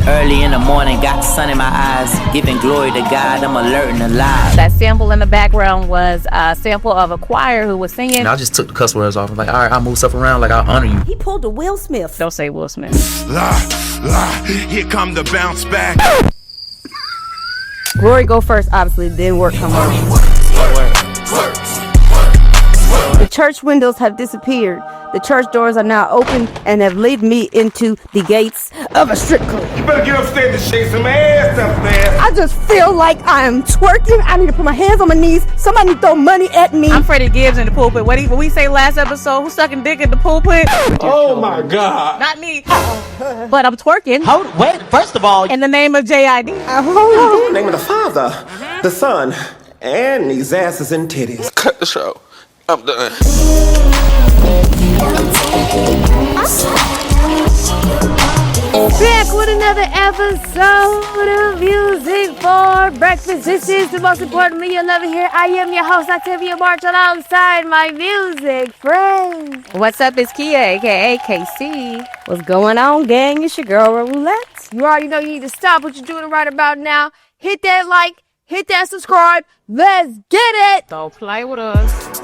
Early in the morning, got sun in my eyes, giving glory to God, I'm alert and alive. That sample in the background was a sample of a choir who was singing. And I just took the cuss words off. I'm like, all right, I'll move stuff around, like I'll honor you. He pulled a Will Smith. Don't say Will Smith. Here come the bounce back. Glory go first, obviously, then work come on. The church windows have disappeared. The church doors are now open and have led me into the gates of a strip club. You better get upstairs and shake some ass up there. I just feel like I am twerking. I need to put my hands on my knees. Somebody throw money at me. I'm Freddie Gibbs in the pulpit. What we say last episode? Who's sucking dick in the pulpit? Oh my God. Not me. But I'm twerking. Wait, first of all, In the name of JID. In the name of the Father, the Son, and these asses and titties. Cut the show. I'm done. Back with another episode of Music for Breakfast. This is the most important media lover here. I am your host, Octavia March, alongside my music friends. What's up? It's Kia, aka KC. What's going on, gang? It's your girl, Relle Roulette. You already know you need to stop what you're doing right about now. Hit that like, hit that subscribe. Let's get it. Don't play with us.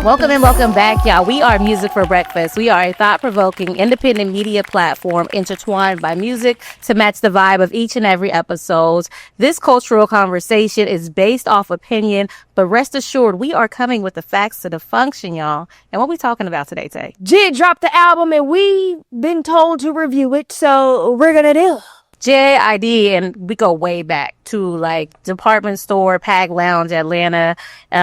Welcome and welcome back, y'all. We are Music for Breakfast. We are a thought-provoking, independent media platform intertwined by music to match the vibe of each and every episode. This cultural conversation is based off opinion, but rest assured, we are coming with the facts to the function, y'all. And what we talking about today, Tay? JID dropped the album and we've been told to review it, so we're gonna do. JID, and we go way back to like department store, Pag Lounge, Atlanta.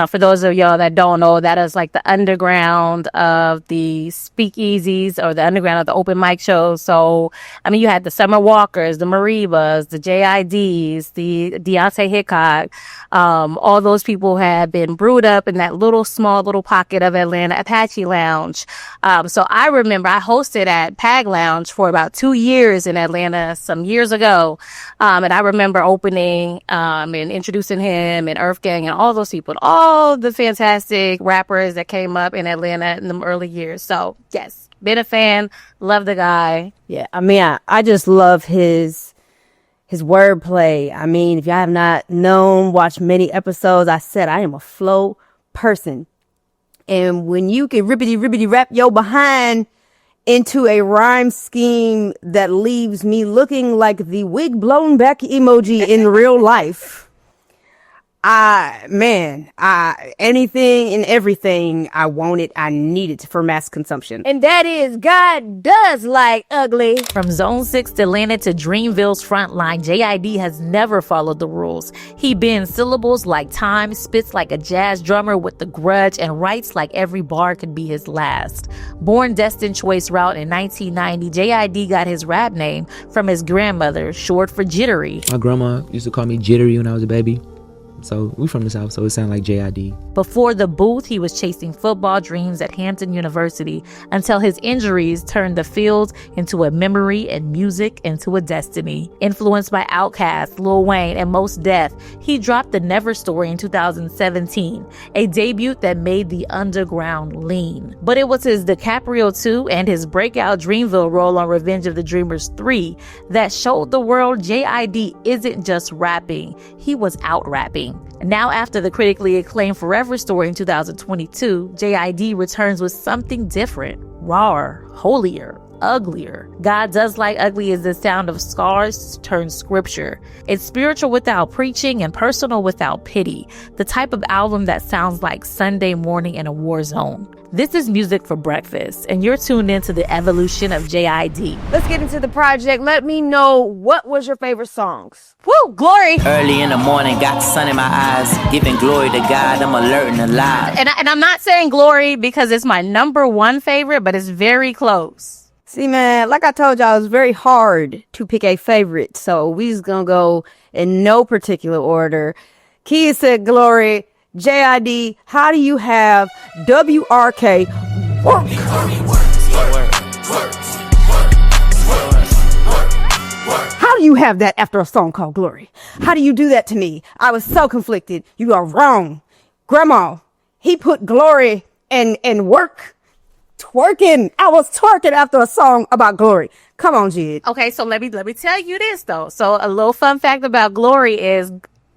For those of y'all that don't know, that is like the underground of the speakeasies or the underground of the open mic shows. So, I mean, you had the Summer Walkers, the Marimbas, the JIDs, the Deontay Hickok. All those people had been brewed up in that small little pocket of Atlanta, Apache Lounge. So I remember I hosted at Pag Lounge for about 2 years in Atlanta some years ago. And I remember opening and introducing him and Earth Gang and all those people, all the fantastic rappers that came up in Atlanta in the early years. So yes, been a fan, love the guy. Yeah, I mean, I just love his wordplay. I mean, if y'all have not watched many episodes, I said I am a flow person. And when you can rippity rap your behind into a rhyme scheme that leaves me looking like the wig blown back emoji in real life. Anything and everything, I want it, I need it for mass consumption. And that is, God does like ugly. From Zone 6 to Atlanta to Dreamville's frontline, JID has never followed the rules. He bends syllables like time, spits like a jazz drummer with the grudge, and writes like every bar could be his last. Born Destined Choice route in 1990, JID got his rap name from his grandmother, short for Jittery. My grandma used to call me Jittery when I was a baby. So we from the South, so it sounded like JID. Before the booth, he was chasing football dreams at Hampton University until his injuries turned the field into a memory and music into a destiny. Influenced by Outkast, Lil Wayne, and Mos Def, he dropped The Never Story in 2017, a debut that made the underground lean. But it was his DiCaprio 2 and his breakout Dreamville role on Revenge of the Dreamers 3 that showed the world JID isn't just rapping, he was out rapping. Now, after the critically acclaimed Forever Story in 2022, JID returns with something different, rawer, holier, uglier. God Does Like Ugly is the sound of scars turned scripture. It's spiritual without preaching and personal without pity. The type of album that sounds like Sunday morning in a war zone. This is Music for Breakfast, and you're tuned into the evolution of JID. Let's get into the project. Let me know, what was your favorite songs? Woo, Glory! Early in the morning, got sun in my eyes, giving glory to God, I'm alert and alive. And I'm not saying Glory because it's my number one favorite, but it's very close. See, man, like I told y'all, it's very hard to pick a favorite. So we just gonna go in no particular order. Kia said Glory. JID, how do you have WRK work? you have that after a song called Glory? How do you do that to me? I was so conflicted. You are wrong. Grandma, he put glory and work. Twerking. I was twerking after a song about glory. Come on, JID. Okay, so let me tell you this though. So a little fun fact about Glory is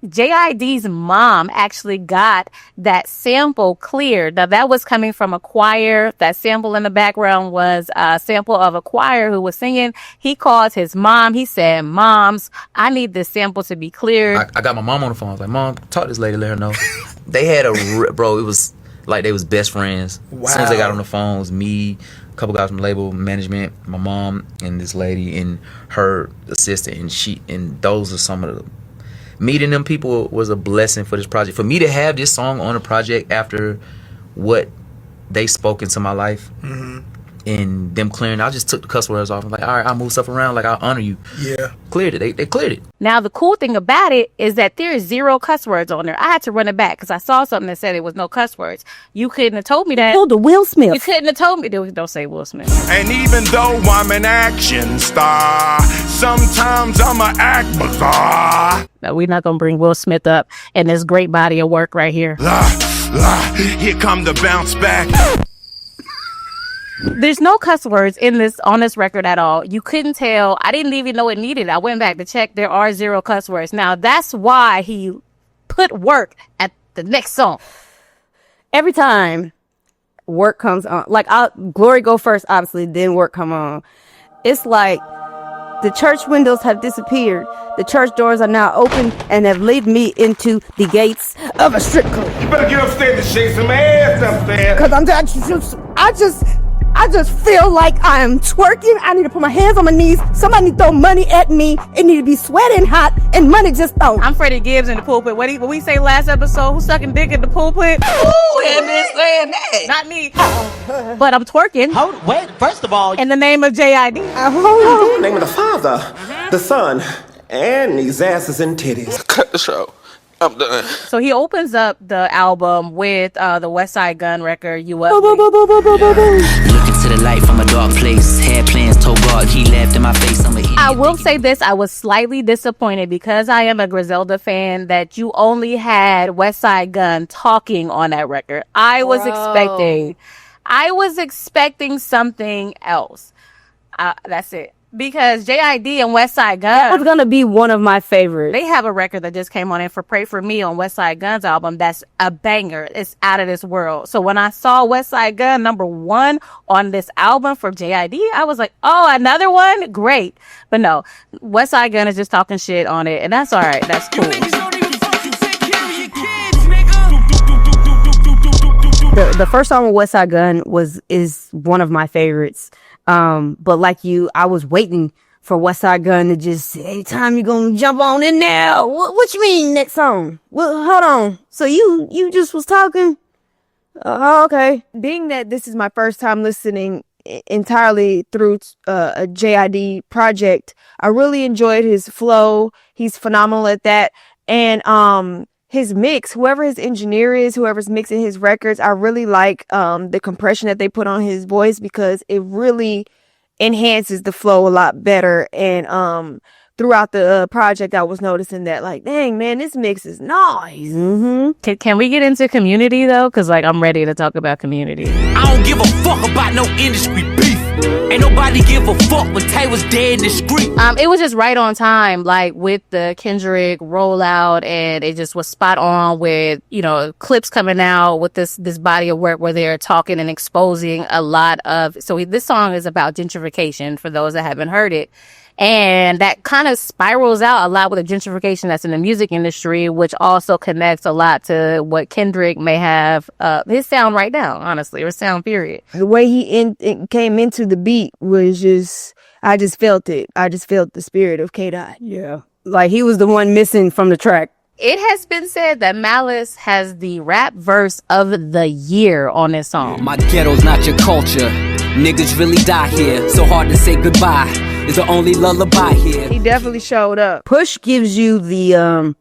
JID's mom actually got that sample cleared. Now that was coming from a choir. That sample in the background was a sample of a choir who was singing. He called his mom. He said, "Moms, I need this sample to be cleared." I got my mom on the phone. I was like, Mom, talk to this lady, let her know. They had bro, it was like they was best friends. Wow. As soon as they got on the phone, it was me, a couple guys from the label management, my mom, and this lady and her assistant. And those are some of the meeting them people was a blessing for this project. For me to have this song on a project after what they spoke into my life, and them clearing, I just took the cuss words off. I'm like, all right, I'll move stuff around. Like, I'll honor you. Yeah. Cleared it. They cleared it. Now, the cool thing about it is that there is 0 cuss words on there. I had to run it back because I saw something that said it was no cuss words. You couldn't have told me that. Oh, the Will Smith. You couldn't have told me. Don't say Will Smith. And even though I'm an action star, sometimes I'ma act bizarre. No, we're not going to bring Will Smith up in this great body of work right here. Here come the bounce back. There's no cuss words on this record at all. You couldn't tell. I didn't even know it needed. I went back to check. There are 0 cuss words. Now, that's why he put work at the next song. Every time work comes on, like Glory go first, obviously, then work come on. It's like the church windows have disappeared. The church doors are now open and have led me into the gates of a strip club. You better get upstairs and shake some ass upstairs. Cause I just feel like I am twerking. I need to put my hands on my knees. Somebody need to throw money at me. It need to be sweating hot and money just thrown. I'm Freddie Gibbs in the pulpit. What we say last episode? Who's sucking dick in the pulpit? Ooh, had been saying that. Not me. But I'm twerking. Wait, first of all, In the name of JID. In the name of the Father, the Son, and these asses and titties. Cut the show. I'm done. So he opens up the album with the Westside Gunn record, You Up Me. looking to the light from a dark place. Had plans, told God he laughed in my face. I will say this, I was slightly disappointed because I am a Griselda fan that you only had Westside Gunn talking on that record. I was expecting something else. That's it. Because JID and Westside Gunn was gonna be one of my favorites. They have a record that just came on in for Pray For Me on Westside Gunn's album. That's a banger. It's out of this world. So when I saw Westside Gunn #1 on this album from JID, I was like, oh, another one? Great. But no, Westside Gunn is just talking shit on it. And that's all right. That's cool. The first song with Westside Gunn is one of my favorites. But like you, I was waiting for Westside Gunn to just say, anytime you gonna jump on in there. What you mean next song? Well, hold on. So you just was talking? Okay. Being that this is my first time listening entirely through a JID project, I really enjoyed his flow. He's phenomenal at that. And his mix, whoever his engineer is, whoever's mixing his records, I really like the compression that they put on his voice because it really enhances the flow a lot better. And throughout the project, I was noticing that, like, dang, man, this mix is nice. Mm-hmm. Can we get into Community, though? Because, like, I'm ready to talk about Community. I don't give a fuck about no industry beef. Ain't nobody give a fuck when Tay was dead in the street. It was just right on time, like with the Kendrick rollout, and it just was spot on with, you know, clips coming out with this body of work where they're talking and exposing a lot of. So this song is about gentrification for those that haven't heard it. And that kind of spirals out a lot with the gentrification that's in the music industry, which also connects a lot to what Kendrick may have, his sound right now, honestly, or sound period. The way he came into the beat was just, I just felt it. I just felt the spirit of K-Dot. Yeah. Like he was the one missing from the track. It has been said that Malice has the rap verse of the year on this song. My ghetto's not your culture. Niggas really die here. So hard to say goodbye. Is the only lullaby here. He definitely showed up. Push gives you the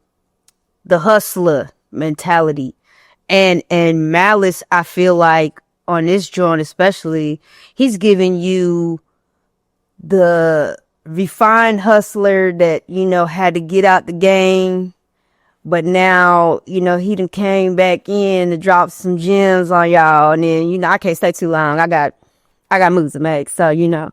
hustler mentality. And Malice, I feel like on this joint especially, he's giving you the refined hustler that, you know, had to get out the game. But now, you know, he done came back in to drop some gems on y'all. And then, you know, I can't stay too long. I got moves to make. So, you know,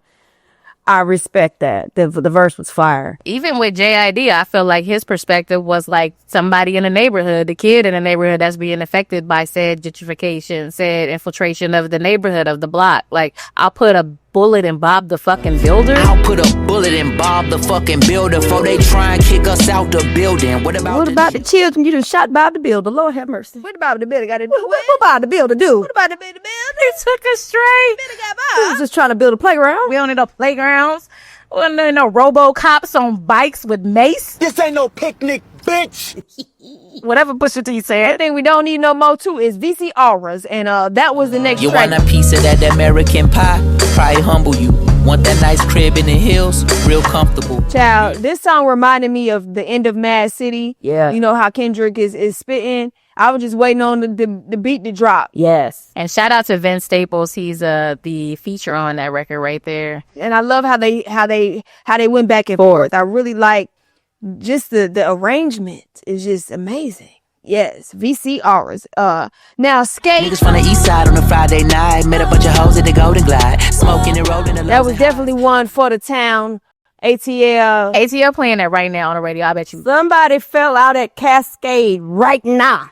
I respect that. The verse was fire. Even with JID, I feel like his perspective was like somebody in the neighborhood, the kid in the neighborhood that's being affected by said gentrification, said infiltration of the neighborhood, of the block. Like, I'll put a bullet in Bob the fucking Builder. I'll put a bullet in Bob the fucking Builder before they try and kick us out the building. What about the children you just shot Bob the Builder? Lord have mercy. What Bob the Builder got to do? What Bob the Builder do? What about the Builder? He took us straight. He was just trying to build a playground. We don't need no playgrounds. We don't need no robo-cops on bikes with mace. This ain't no picnic, bitch. Whatever Pusha T said. The thing we don't need no more too is VC auras, and that was the next you track. want a piece of that American pie? Probably humble you. Want that nice crib in the hills? Real comfortable. Child, this song reminded me of the end of Mad City. Yeah. You know how Kendrick is spitting. I was just waiting on the beat to drop. Yes. And shout out to Vince Staples. He's the feature on that record right there. And I love how they went back and forth. I really like just the arrangement is just amazing. Yes, VC auras. Now skate. Niggas from the east side on a Friday night. Met a bunch of hoes at the Golden Glide. Smoking and rolling. That was definitely one for the town. ATL playing that right now on the radio. I bet you. Somebody fell out at Cascade right now,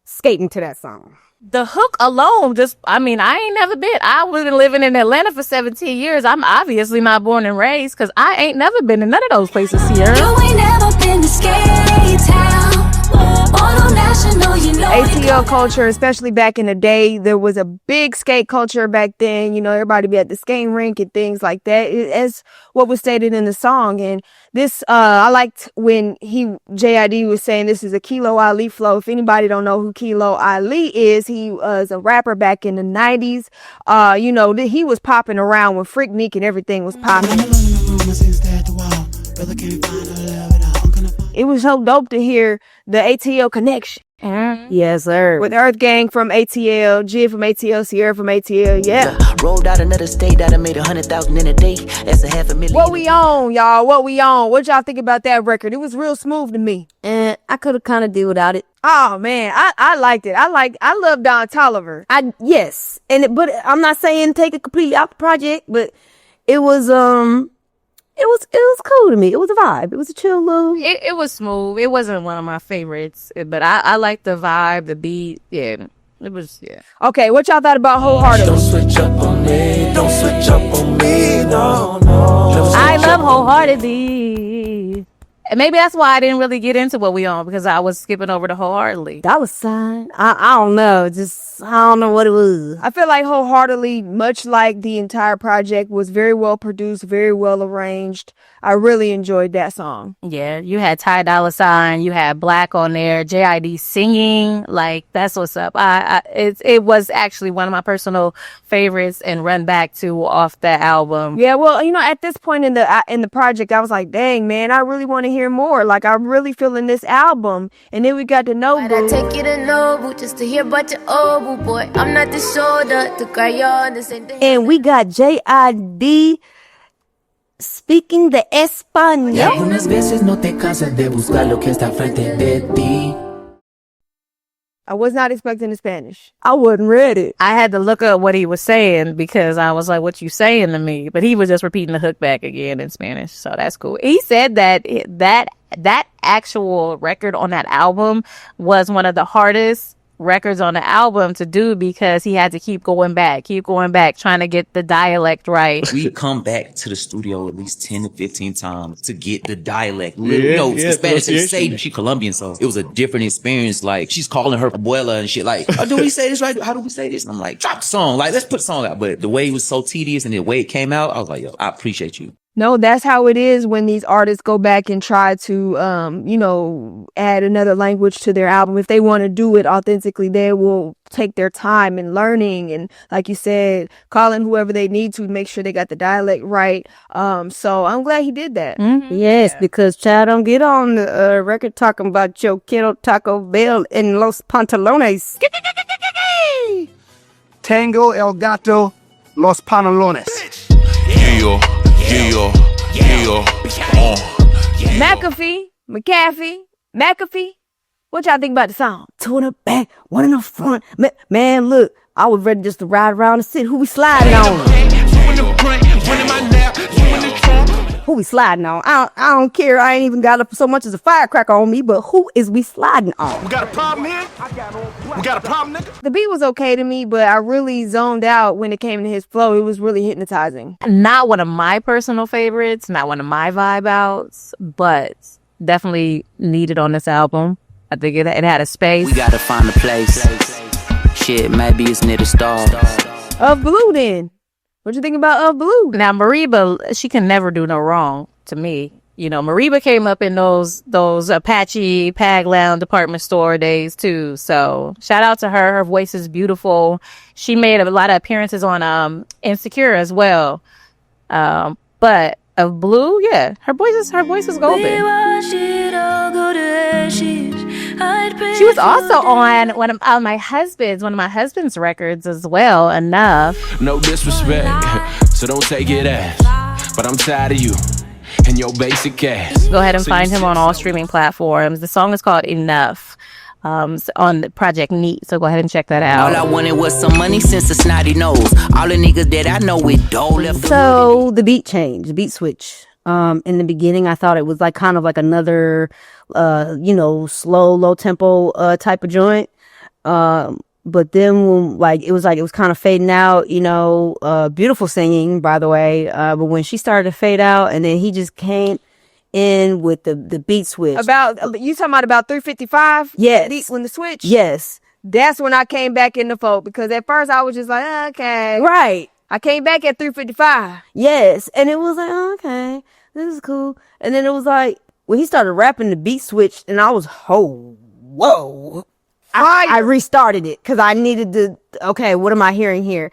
skating to that song. The hook alone, I ain't never been. I was living in Atlanta for 17 years. I'm obviously not born and raised because I ain't never been in none of those places here. You ain't never been to skate town. ATL culture, especially back in the day, there was a big skate culture back then. You know, everybody be at the skating rink and things like that, as what was stated in the song. And this, I liked when JID was saying this is a Kilo Ali flow. If anybody don't know who Kilo Ali is, he was a rapper back in the 90s. You know, he was popping around when Freaknik and everything was popping. It was so dope to hear the ATL connection. Mm-hmm. Yes, sir. With Earth Gang from ATL, JID from ATL, Sierra from ATL, yeah. Rolled out another state that I made 100,000 in a day. That's $500,000. What we on, y'all? What we on? What y'all think about that record? It was real smooth to me. And I could have kind of did without it. Oh man, I liked it. I love Don Toliver. Yes, but I'm not saying take it completely out the project, but it was It was cool to me. It was a vibe. It was a chill little. It was smooth. It wasn't one of my favorites, but I liked the vibe, the beat. Yeah, it was. Yeah. Okay, what y'all thought about Wholehearted? Don't switch up on me. Don't switch up on me. No. I love Wholeheartedly. And maybe that's why I didn't really get into what we on, because I was skipping over to Wholeheartedly. That was sign. I don't know. I don't know what it was. I feel like Wholeheartedly, much like the entire project, was very well produced, very well arranged. I really enjoyed that song. Yeah, you had Ty Dolla $ign, you had Black on there, JID singing, like that's what's up. It was actually one of my personal favorites and run back to off that album. Yeah, well, you know, at this point in the project, I was like, dang man, I really want to hear more. Like I'm really feeling this album. And then we got to Nobu. I take you to Nobu just to hear about your Obu boy. I'm not the shoulder to cry on the same thing. And we got JID speaking the español. Y algunas veces no te cansas de buscar lo que está frente de ti. I was not expecting the Spanish. I wasn't ready. I had to look up what he was saying because I was like, what you saying to me? But he was just repeating the hook back again in Spanish. So that's cool. He said that actual record on that album was one of the hardest records on the album to do because he had to keep going back, trying to get the dialect right. We come back to the studio at least 10 to 15 times to get the dialect. The Spanish they say she Colombian, so it was a different experience. Like she's calling her abuela and shit. Like, oh, do we say this right? How do we say this? And I'm like, drop the song. Like, let's put the song out. But the way it was so tedious and the way it came out, I was like, yo, I appreciate you. No, that's how it is when these artists go back and try to, add another language to their album. If they want to do it authentically, they will take their time in learning and, like you said, calling whoever they need to make sure they got the dialect right. So I'm glad he did that. Mm-hmm. Yes, because child, don't get on the record talking about your kiddo Taco Bell and Los Pantalones. Tango El Gato Los Pantalones. Yeah. McAfee. What y'all think about the song? Two in the back, one in the front. Man, look, I was ready just to ride around the city. Who we sliding on? Who we sliding on? I don't care. I ain't even got so much as a firecracker on me, but who is we sliding on? We got a problem here? We got a problem, nigga? The beat was okay to me, but I really zoned out when it came to his flow. It was really hypnotizing. Not one of my personal favorites, not one of my vibe outs, but definitely needed on this album. I think it had a space. We gotta find a place. Shit, maybe it's near the stars. Of Blue, then. What you think about Of Blue? Now, Marimba, she can never do no wrong to me. You know, Marimba came up in those Apache Paglound department store days too. So shout out to her. Her voice is beautiful. She made a lot of appearances on Insecure as well. But Of Blue, yeah, her voice is golden. She was also on one of my husband's records as well. Enough. No disrespect, so don't take it as. But I'm tired of you and your basic ass. Go ahead and find him on all streaming platforms. The song is called Enough. On the Project Neat, so go ahead and check that out. All I wanted was some money since the snotty nose. All the niggas that I know with dough left. So the beat change, the beat switch. In the beginning, I thought it was like kind of like another, slow, low tempo type of joint. But then when it was kind of fading out. Beautiful singing, by the way. But when she started to fade out, and then he just came in with the beat switch. You talking about 355? Yes. When the switch? Yes. That's when I came back in the fold, because at first I was just like, okay. Right. I came back at 355. Yes. And it was like, okay, this is cool. And then it was like, when he started rapping, the beat switched, and I was, whoa. I restarted it because I needed to, okay, what am I hearing here?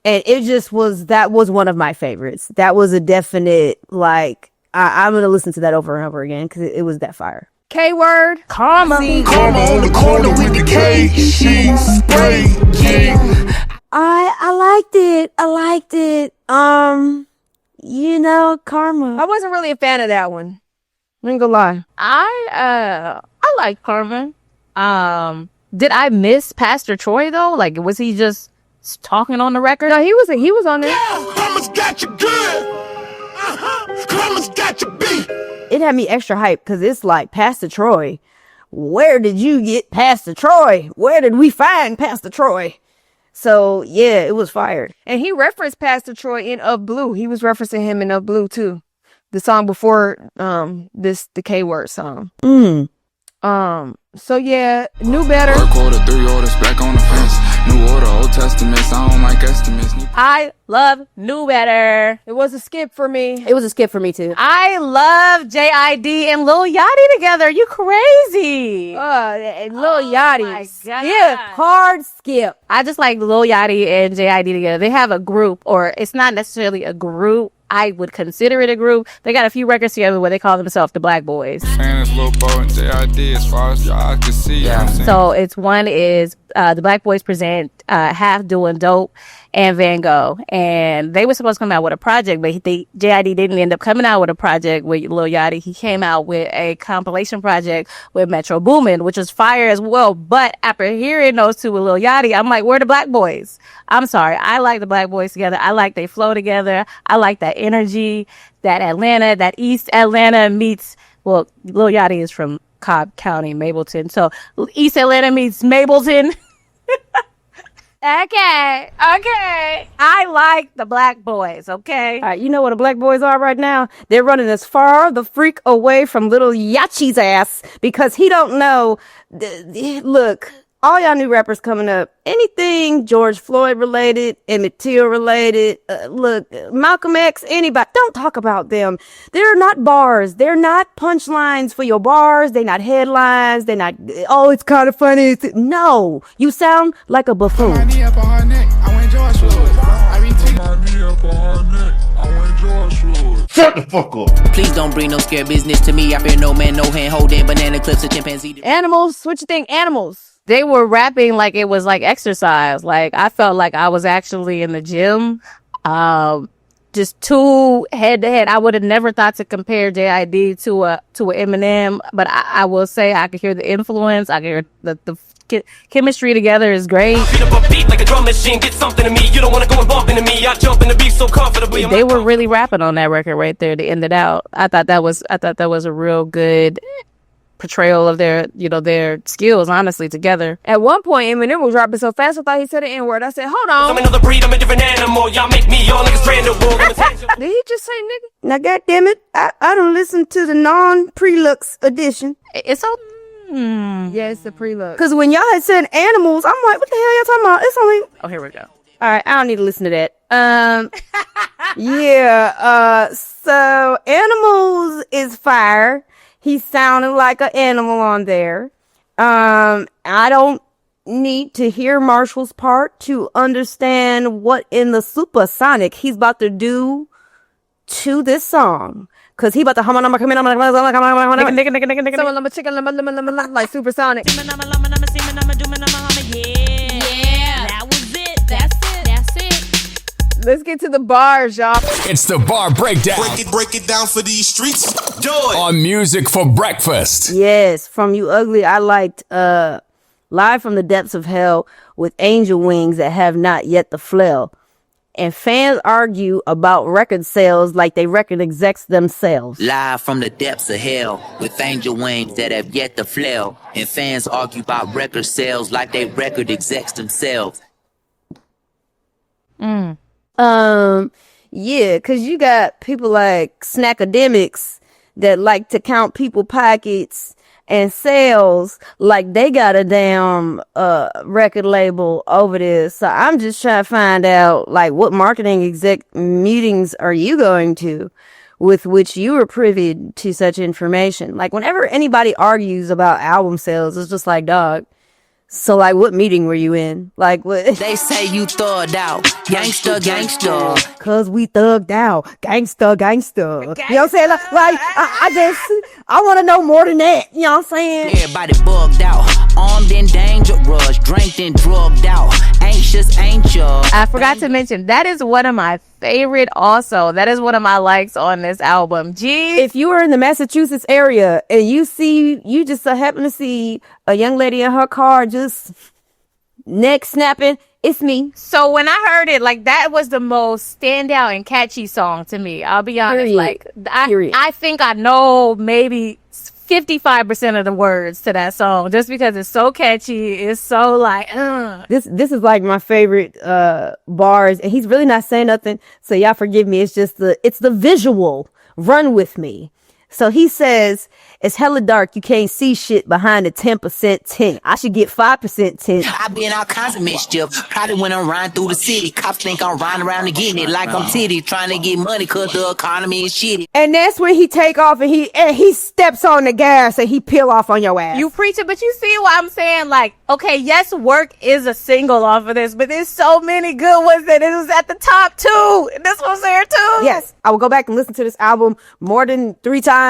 And that was one of my favorites. That was a definite, I'm going to listen to that over and over again because it was that fire. K-word. Karma. Karma on the corner with the K. She spray. I liked it. Karma. I wasn't really a fan of that one. I ain't gonna lie. I like Karma. Did I miss Pastor Troy though? Was he just talking on the record? No, he was on there. Karma's got you good. Karma's got you beat. It had me extra hyped because it's like, Pastor Troy, where did you get Pastor Troy? Where did we find Pastor Troy? So yeah, it was fire. And he referenced Pastor Troy in Of Blue. He was referencing him in Of Blue too. The song before the K-word song. So yeah, knew better. Work order, 3 orders, back on the fence. New order, Old Testaments, I don't like estimates. I love Knew Better. It was a skip for me. It was a skip for me too. I love JID and Lil Yachty together. You crazy. And Lil Yachty. Skip. Hard skip. I just like Lil Yachty and JID together. They have a group, or it's not necessarily a group. I would consider it a group. They got a few records together where they call themselves the Black Boys. Saying it's Lil Bo and JID as far as y'all can see. Yeah. So one is the Black Boys present Half Doing Dope and Van Gogh. And they were supposed to come out with a project, but JID didn't end up coming out with a project with Lil Yachty. He came out with a compilation project with Metro Boomin, which was fire as well. But after hearing those two with Lil Yachty, I'm like, where are the Black Boys? I'm sorry. I like the Black Boys together. I like they flow together. I like that energy, that East Atlanta meets, well, Lil Yachty is from Cobb County, Mableton. So East Atlanta meets Mableton. Okay. I like the Black Boys, okay? All right, you know what the Black Boys are right now? They're running as far the freak away from little Yachty's ass because he don't know. Look, all y'all new rappers coming up, anything George Floyd related, Emmett Till related, look, Malcolm X, anybody, don't talk about them. They're not bars. They're not punchlines for your bars. They're not headlines. They're not, oh, it's kind of funny. No, you sound like a buffoon. Shut the fuck up. Please don't bring no scare business to me. I fear no man, no hand holding banana clips, a chimpanzee. Animals, what you think? Animals. They were rapping like it was like exercise. Like I felt like I was actually in the gym. just too head to head. I would have never thought to compare JID to a Eminem, but I will say I could hear the influence. I could hear the chemistry together is great. Like a drum machine, get something to me. You don't want to go and bump into me. I jump in the beat so comfortably. They were really rapping on that record right there to end it out. I thought that was a real good portrayal of their skills, honestly, together. At one point, Eminem was rapping so fast, I thought he said the N-word. I said, hold on. I'm another breed, I'm a different animal. Y'all make me, y'all niggas brand new. Did he just say nigga? Now, goddamn it, I don't listen to the non-Prelux edition. It's all... Yeah, it's the Prelux. Because when y'all had said animals, I'm like, what the hell y'all talking about? It's only... Oh, here we go. All right, I don't need to listen to that. So animals is fire. He sounded like an animal on there. I don't need to hear Marshall's part to understand what in the supersonic he's about to do to this song. Cause he about to like supersonic. Yeah, that was it. That's it. Let's get to the bars, y'all. It's the bar breakdown. Break it down for these streets. Do it. On Music for Breakfast. Yes, from You Ugly, I liked Live from the Depths of Hell with Angel Wings that have not yet the flail. And fans argue about record sales like they record execs themselves. Live from the depths of hell with angel wings that have yet to flail. And fans argue about record sales like they record execs themselves. Yeah, because you got people like Snackademics that like to count people pockets and sales like they got a damn record label over this. So I'm just trying to find out, like, what marketing exec meetings are you going to with which you were privy to such information? Like, whenever anybody argues about album sales, it's just like, dog, so, like, what meeting were you in? Like, what? They say you thugged out. Gangsta. Cause we thugged out. Gangsta. You know what I'm saying? Like I want to know more than that. You know what I'm saying? Everybody bugged out. Armed and dangerous. Drank and drugged out. Anxious, ain't ya? I forgot to mention, that is one of my favorite also. That is one of my likes on this album. If you were in the Massachusetts area and you just happen to see a young lady in her car just neck snapping, it's me. So when I heard it, like, that was the most standout and catchy song to me. I'll be honest. Period. Like, I think I know maybe 55% of the words to that song just because it's so catchy. It's so like, This is like my favorite bars, and he's really not saying nothing, so y'all forgive me. It's just it's the visual. Run with me. So he says, it's hella dark. You can't see shit behind the 10% tint. I should get 5% tint. I be in all kinds of mischief. Probably when I'm riding through the city. Cops think I'm riding around and getting it like I'm titty. Trying to get money cause the economy is shitty. And that's when he take off and he steps on the gas and he peel off on your ass. You preach it, but you see what I'm saying? Like, okay, yes, Work is a single off of this, but there's so many good ones that it was at the top too. And this one's there too. Yes, I will go back and listen to this album more than 3 times.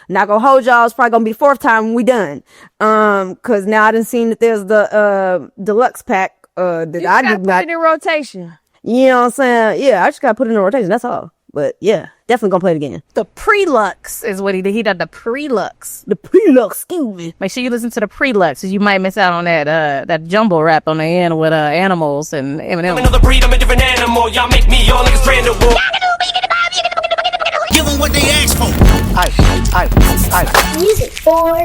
Not gonna hold y'all. It's probably gonna be the 4th time when we done. Cause now I done seen that there's the deluxe pack that you I did not put it in rotation. You know what I'm saying? Yeah, I just gotta put it in rotation. That's all. But yeah, definitely gonna play it again. The Prelux is what he did. He did the Prelux. The Prelux, excuse me. Make sure you listen to the Prelux, because you might miss out on that jumble rap on the end with animals and Eminem. I'm another breed, I'm a different animal. Y'all make me, y'all niggas brand new. Give them what they ask for. Music for